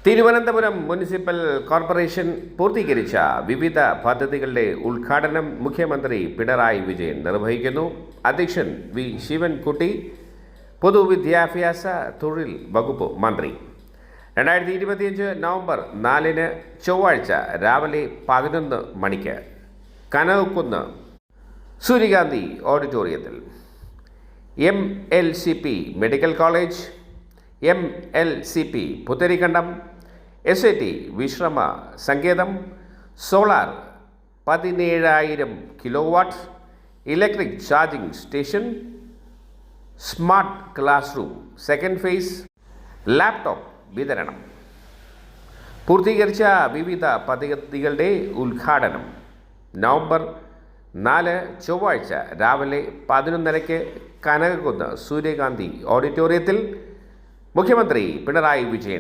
Thiruvananthapuram municipal corporation പൂർത്തീകരിച്ച വിവിധ പദ്ധതികളുടെ ഉദ്ഘാടനം മുഖ്യമന്ത്രി പിണറായി വിജയൻ നിർവഹിക്കുന്നു. അധ്യക്ഷൻ വി ശിവൻകുട്ടി, പൊതുവിദ്യാഭ്യാസ തൊഴിൽ വകുപ്പ് മന്ത്രി. 2025 നവംബർ 4 ചൊവ്വാഴ്ച രാവിലെ 11 മണിക്ക് കനകക്കുന്ന് സൂര്യകാന്തി ഓഡിറ്റോറിയത്തിൽ MLCP medical college, MLCP Putharikandam, SAT വിശ്രമ സങ്കേതം, solar 17,000 kilowatt, electric charging station, smart class room second phase, laptop വിതരണം. പൂർത്തീകരിച്ച വിവിധ പദ്ധതികളുടെ ഉദ്ഘാടനം നവംബർ 4 ചൊവ്വാഴ്ച രാവിലെ 11:30 കനകക്കുന്ന് സൂര്യകാന്തി ഓഡിറ്റോറിയത്തിൽ മുഖ്യമന്ത്രി പിണറായി വിജയൻ